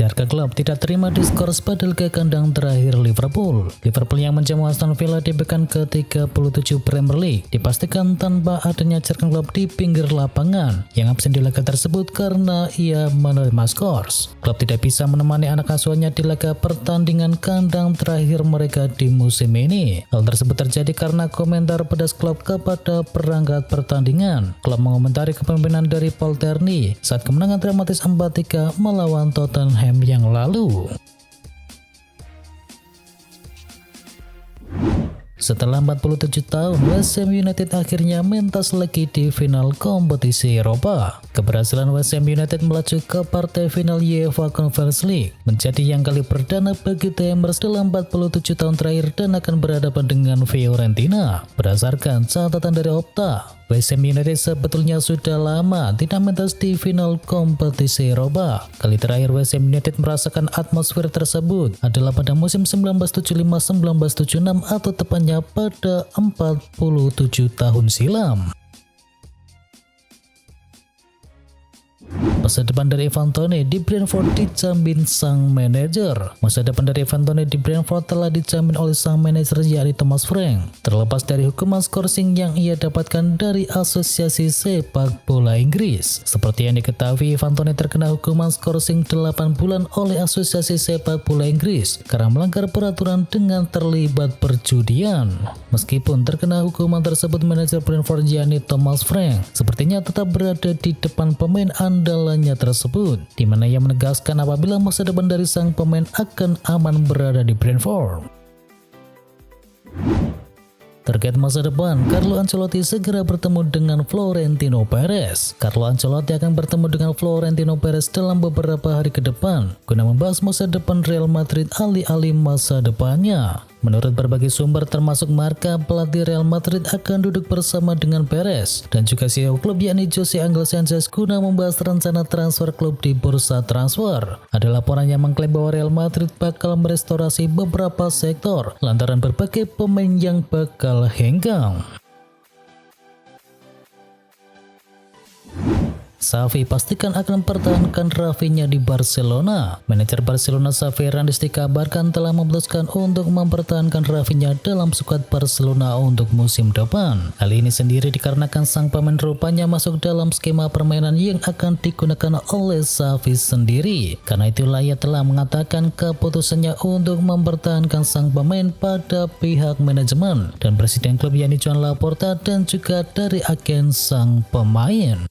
Biarkah klub tidak terima diskors pada laga kandang terakhir Liverpool yang menjamu Aston Villa di pekan ke-37 Premier League dipastikan tanpa adanya cerkan klub di pinggir lapangan yang absen di laga tersebut karena ia menerima skors. Klub tidak bisa menemani anak asuhannya di laga pertandingan kandang terakhir mereka di musim ini. Hal tersebut terjadi karena komentar pedas klub kepada perangkat pertandingan. Klub mengomentari kepemimpinan dari Paul Tierney saat kemenangan dramatis 4-3 melawan Tottenham yang lalu. Setelah 47 tahun, West Ham United akhirnya mentas lagi di final kompetisi Eropa. Keberhasilan West Ham United melaju ke partai final UEFA Conference League menjadi yang kali perdana bagi The Hammers dalam 47 tahun terakhir dan akan berhadapan dengan Fiorentina. Berdasarkan catatan dari Opta, West Ham United sebetulnya sudah lama tidak mentas di final kompetisi Eropa. Kali terakhir West Ham United merasakan atmosfer tersebut adalah pada musim 1975-1976 atau tepatnya pada 47 tahun silam. Masa depan dari Ivan Toney di Brentford dijamin sang manajer. Masa depan dari Ivan Toney di Brentford telah dijamin oleh sang manajer yakni Thomas Frank. Terlepas dari hukuman skorsing yang ia dapatkan dari Asosiasi Sepak Bola Inggris. Seperti yang diketahui, Ivan Toney terkena hukuman skorsing 8 bulan oleh Asosiasi Sepak Bola Inggris karena melanggar peraturan dengan terlibat perjudian. Meskipun terkena hukuman tersebut, manajer Brentford yakni Thomas Frank sepertinya tetap berada di depan pemain andalannya tersebut, di mana ia menegaskan apabila masa depan dari sang pemain akan aman berada di Brentford. Terkait masa depan, Carlo Ancelotti segera bertemu dengan Florentino Perez. Carlo Ancelotti akan bertemu dengan Florentino Perez dalam beberapa hari ke depan guna membahas masa depan Real Madrid alih-alih masa depannya. Menurut berbagai sumber termasuk Marca, pelatih Real Madrid akan duduk bersama dengan Perez dan juga CEO klub yakni Jose Angel Sanchez guna membahas rencana transfer klub di bursa transfer. Ada laporan yang mengklaim bahwa Real Madrid bakal merestorasi beberapa sektor lantaran berbagai pemain yang bakal hengkang. Xavi pastikan akan mempertahankan Rafinha di Barcelona. Manajer Barcelona Xavi Hernandez dikabarkan telah memutuskan untuk mempertahankan Rafinha dalam skuad Barcelona untuk musim depan. Hal ini sendiri dikarenakan sang pemain rupanya masuk dalam skema permainan yang akan digunakan oleh Xavi sendiri. Karena itulah ia telah mengatakan keputusannya untuk mempertahankan sang pemain pada pihak manajemen dan presiden klub yakni Joan Laporta dan juga dari agen sang pemain.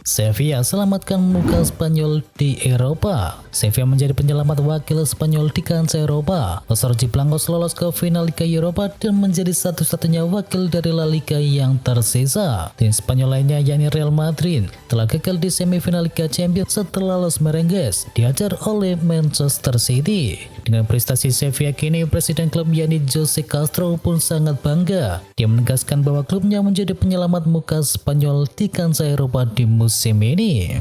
Sevilla selamatkan muka Spanyol di Eropa. Sevilla menjadi penyelamat wakil Spanyol di kancah Eropa. Los Rojiblancos lolos ke final Liga Eropa dan menjadi satu-satunya wakil dari La Liga yang tersisa. Tim Spanyol lainnya yakni Real Madrid telah gagal di semifinal Liga Champions setelah Los Merengues dihajar oleh Manchester City. Dengan prestasi Sevilla kini, presiden klub yakni Jose Castro pun sangat bangga. Dia menegaskan bahwa klubnya menjadi penyelamat muka Spanyol di kancah Eropa di musim ini.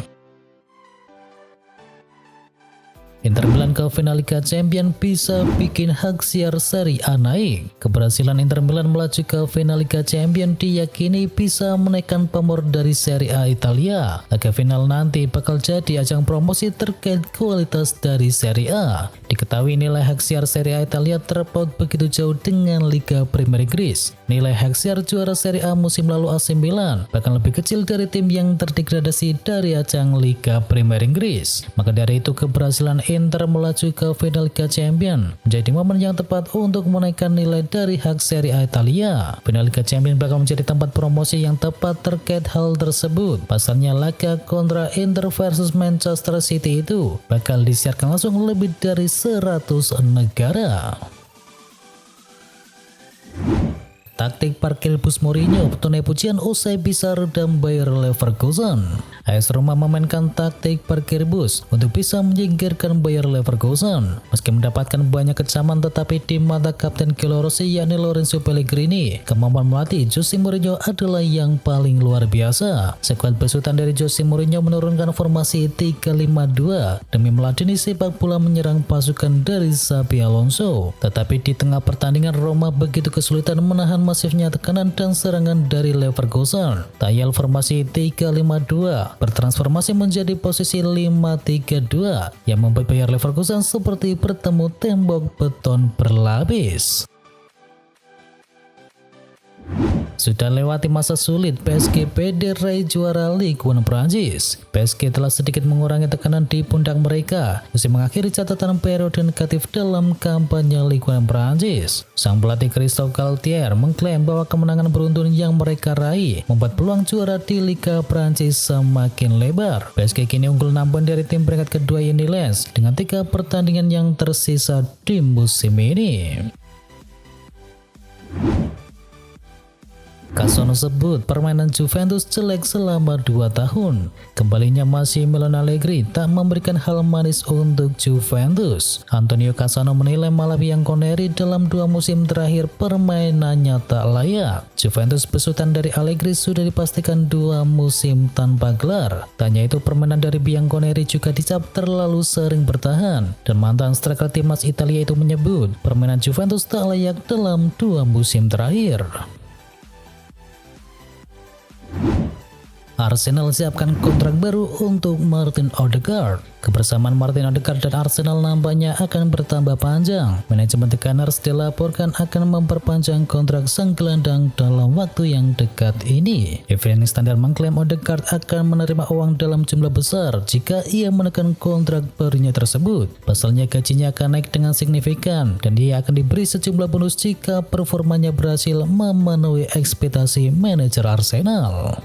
Inter Milan ke final Liga Champions bisa bikin hak siar Serie A naik. Keberhasilan Inter Milan melaju ke final Liga Champions diyakini bisa menaikkan pamor dari Serie A Italia. Laga final nanti bakal jadi ajang promosi terkait kualitas dari Serie A. Diketahui nilai hak siar Serie A Italia terpaut begitu jauh dengan Liga Premier Inggris. Nilai hak siar juara Serie A musim lalu AC Milan bahkan lebih kecil dari tim yang terdegradasi dari ajang Liga Premier Inggris. Maka dari itu keberhasilan Inter melaju ke final Liga Champions menjadi momen yang tepat untuk menaikkan nilai dari hak Serie A Italia. Final Liga Champions bakal menjadi tempat promosi yang tepat terkait hal tersebut. Pasalnya laga kontra Inter versus Manchester City itu bakal disiarkan langsung lebih dari 100 negara. Taktik parkir bus Mourinho menuai pujian usai bisa redam Bayer Leverkusen. AS Roma memainkan taktik parkir bus untuk bisa menyingkirkan Bayer Leverkusen. Meski mendapatkan banyak kecaman, tetapi di mata Kapten Gelorossi yakni Lorenzo Pellegrini, kemampuan melatih Jose Mourinho adalah yang paling luar biasa. Skuad besutan dari Jose Mourinho menurunkan formasi 3-5-2 demi meladeni sepak bola menyerang pasukan dari Xabi Alonso. Tetapi di tengah pertandingan Roma begitu kesulitan menahan masifnya tekanan dan serangan dari Leverkusen. Tayal formasi 3-5-2 bertransformasi menjadi posisi 5-3-2 yang membuat Bayer Leverkusen seperti bertemu tembok beton berlapis. Sudah lewati masa sulit, PSG PD raih juara Ligue 1 Prancis. PSG telah sedikit mengurangi tekanan di pundak mereka usai mengakhiri catatan periode negatif dalam kampanye Ligue 1 Prancis. Sang pelatih Christophe Galtier mengklaim bahwa kemenangan beruntun yang mereka raih membuat peluang juara di Liga Prancis semakin lebar. PSG kini unggul 6 poin dari tim peringkat kedua ini Lens dengan 3 pertandingan yang tersisa di musim ini. Cassano sebut permainan Juventus jelek selama 2 tahun. Kembalinya Massimiliano Allegri tak memberikan hal manis untuk Juventus. Antonio Cassano menilai Malah Bianconeri dalam 2 musim terakhir permainannya tak layak. Juventus besutan dari Allegri sudah dipastikan 2 musim tanpa gelar. Tanya itu permainan dari Bianconeri juga dicap terlalu sering bertahan. Dan mantan striker timnas Italia itu menyebut permainan Juventus tak layak dalam 2 musim terakhir. Arsenal siapkan kontrak baru untuk Martin Odegaard. Kebersamaan Martin Odegaard dan Arsenal nampaknya akan bertambah panjang. Manajemen The Gunners dilaporkan akan memperpanjang kontrak sang gelandang dalam waktu yang dekat ini. Evening Standard mengklaim Odegaard akan menerima uang dalam jumlah besar jika ia menekan kontrak barunya tersebut. Pasalnya gajinya akan naik dengan signifikan dan dia akan diberi sejumlah bonus jika performanya berhasil memenuhi ekspektasi manajer Arsenal.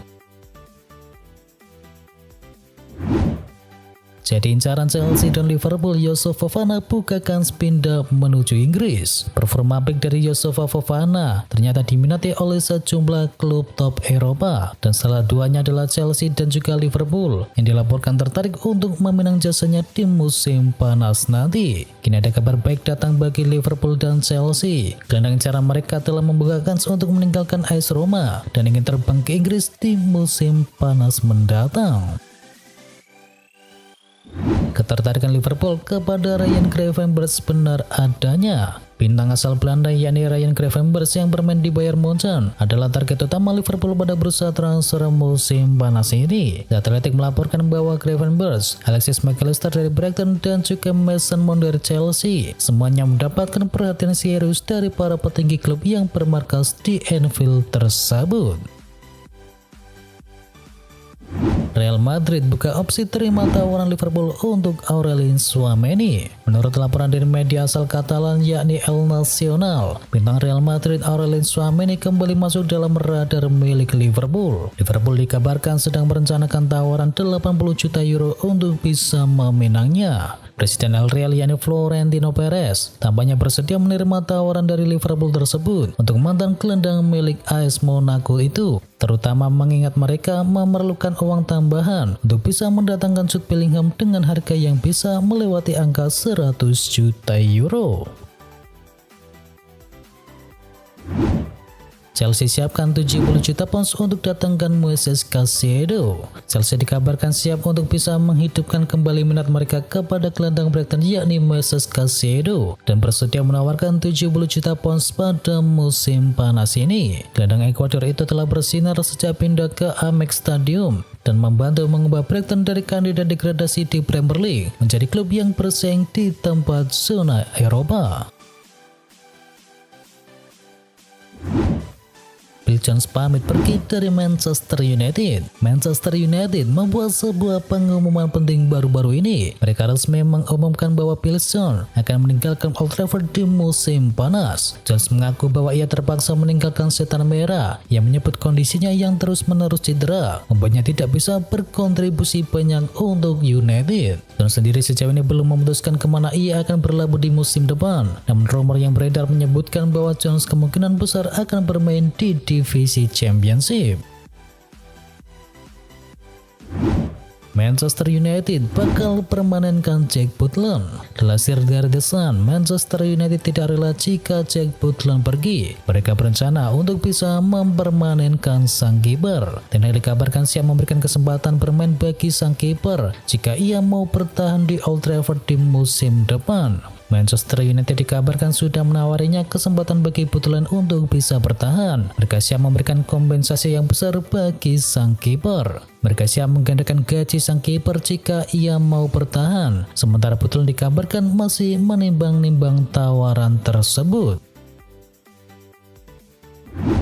Jadi incaran Chelsea dan Liverpool, Youssouf Fofana buka kans pindah menuju Inggris. Performa baik dari Youssouf Fofana ternyata diminati oleh sejumlah klub top Eropa dan salah duanya adalah Chelsea dan juga Liverpool yang dilaporkan tertarik untuk meminang jasanya di musim panas nanti. Kini ada kabar baik datang bagi Liverpool dan Chelsea. Gelandang cara mereka telah membuka kans untuk meninggalkan AS Roma dan ingin terbang ke Inggris di musim panas mendatang. Ketertarikan Liverpool kepada Ryan Gravenberch benar adanya. Bintang asal Belanda yakni Ryan Gravenberch yang bermain di Bayern Munchen adalah target utama Liverpool pada bursa transfer musim panas ini. The Athletic melaporkan bahwa Gravenberch, Alexis McAllister dari Brighton dan juga Mason Mount dari Chelsea semuanya mendapatkan perhatian serius dari para petinggi klub yang bermarkas di Anfield tersebut. Real Madrid buka opsi terima tawaran Liverpool untuk Aurelien Tchouameni. Menurut laporan dari media asal Katalan yakni El Nacional, bintang Real Madrid Aurelien Tchouameni kembali masuk dalam radar milik Liverpool. Liverpool dikabarkan sedang merencanakan tawaran 80 juta euro untuk bisa meminangnya. Presiden El Real yakni Florentino Perez tampaknya bersedia menerima tawaran dari Liverpool tersebut untuk mantan gelandang milik AS Monaco itu, terutama mengingat mereka memerlukan uang tambahan untuk bisa mendatangkan Jude Bellingham dengan harga yang bisa melewati angka 100 juta euro. Chelsea siapkan 70 juta pounds untuk datangkan Moises Caicedo. Chelsea dikabarkan siap untuk bisa menghidupkan kembali minat mereka kepada gelandang Brighton yakni Moises Caicedo dan bersedia menawarkan 70 juta pounds pada musim panas ini. Gelandang Ekuador itu telah bersinar sejak pindah ke Amex Stadium dan membantu mengubah Brighton dari kandidat degradasi di Premier League menjadi klub yang bersaing di tempat zona Eropa. Phil Jones pamit pergi dari Manchester United. Manchester United membuat sebuah pengumuman penting baru-baru ini. Mereka resmi mengumumkan bahwa Phil Jones akan meninggalkan Old Trafford di musim panas. Jones mengaku bahwa ia terpaksa meninggalkan Setan Merah yang menyebut kondisinya yang terus-menerus cedera membuatnya tidak bisa berkontribusi banyak untuk United. Jones sendiri sejauh ini belum memutuskan kemana ia akan berlabuh di musim depan. Namun rumor yang beredar menyebutkan bahwa Jones kemungkinan besar akan bermain di divisi Championship. Manchester United bakal permanenkan Jack Butland. Dilansir dari The Sun, Manchester United tidak rela jika Jack Butland pergi. Mereka berencana untuk bisa mempermanenkan sang kiper. Ten Hag dikabarkan siap memberikan kesempatan bermain bagi sang kiper jika ia mau bertahan di Old Trafford di musim depan. Manchester United dikabarkan sudah menawarinya kesempatan bagi Butland untuk bisa bertahan. Mereka siap memberikan kompensasi yang besar bagi sang kiper. Mereka siap menggandakan gaji sang kiper jika ia mau bertahan. Sementara Butland dikabarkan masih menimbang-nimbang tawaran tersebut.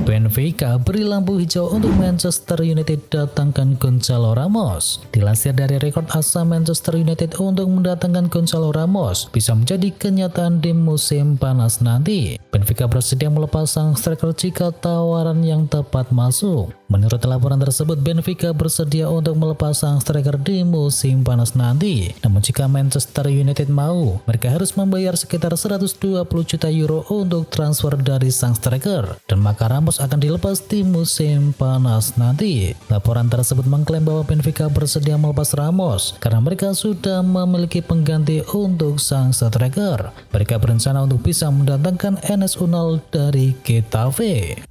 Benfica beri lampu hijau untuk Manchester United datangkan Gonzalo Ramos. Dilansir dari rekod asa Manchester United untuk mendatangkan Gonzalo Ramos bisa menjadi kenyataan di musim panas nanti. Benfica bersedia melepas sang striker jika tawaran yang tepat masuk. Menurut laporan tersebut, Benfica bersedia untuk melepas sang striker di musim panas nanti. Namun jika Manchester United mau, mereka harus membayar sekitar 120 juta euro untuk transfer dari sang striker. Dan maka Ramos akan dilepas di musim panas nanti. Laporan tersebut mengklaim bahwa Benfica bersedia melepas Ramos karena mereka sudah memiliki pengganti untuk sang striker. Mereka berencana untuk bisa mendatangkan Enes Unal dari Getafe.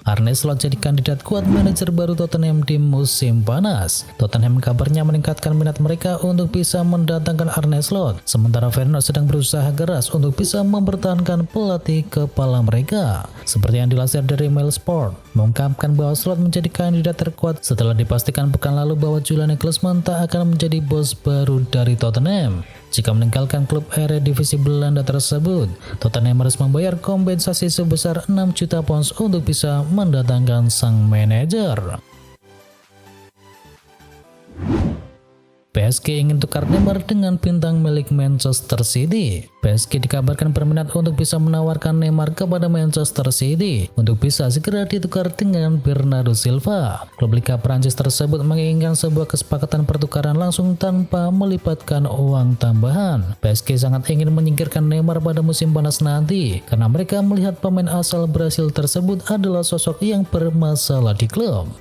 Arne Slot jadi kandidat kuat manajer baru Tottenham di musim panas. Tottenham kabarnya meningkatkan minat mereka untuk bisa mendatangkan Arne Slot. Sementara Feyenoord sedang berusaha keras untuk bisa mempertahankan pelatih kepala mereka. Seperti yang dilansir dari Mail Sport, mengungkapkan bahwa Slot menjadi kandidat terkuat setelah dipastikan pekan lalu bahwa Julian Nagelsmann tak akan menjadi bos baru dari Tottenham. Jika meninggalkan klub Eredivisie Belanda tersebut, Tottenham harus membayar kompensasi sebesar 6 juta pounds untuk bisa mendatangkan sang manajer. PSG ingin tukar Neymar dengan bintang milik Manchester City. PSG dikabarkan berminat untuk bisa menawarkan Neymar kepada Manchester City untuk bisa segera ditukar dengan Bernardo Silva. Klub Liga Prancis tersebut menginginkan sebuah kesepakatan pertukaran langsung tanpa melibatkan uang tambahan. PSG sangat ingin menyingkirkan Neymar pada musim panas nanti karena mereka melihat pemain asal Brasil tersebut adalah sosok yang bermasalah di klub.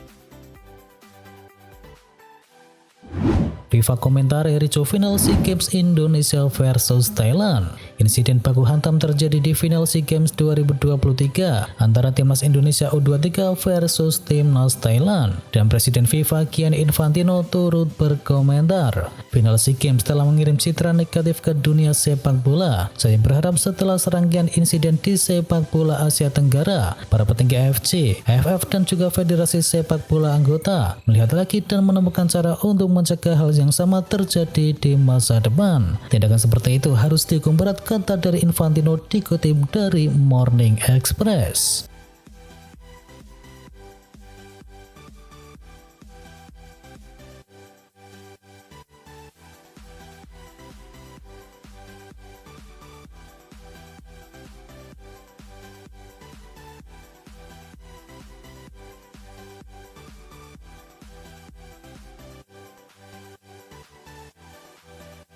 FIFA komentari ricu final SEA Games Indonesia versus Thailand. Insiden baku hantam terjadi di final SEA Games 2023 antara timnas Indonesia U23 versus timnas Thailand, dan Presiden FIFA Gianni Infantino turut berkomentar. Final SEA Games telah mengirim citra negatif ke dunia sepak bola. Saya berharap setelah serangkaian insiden di sepak bola Asia Tenggara, para petinggi AFC, AFF dan juga Federasi Sepak Bola anggota melihat lagi dan menemukan cara untuk mencegah hal yang sama terjadi di masa depan. Tindakan seperti itu harus dihukum berat, kata dari Infantino dikutip dari Morning Express.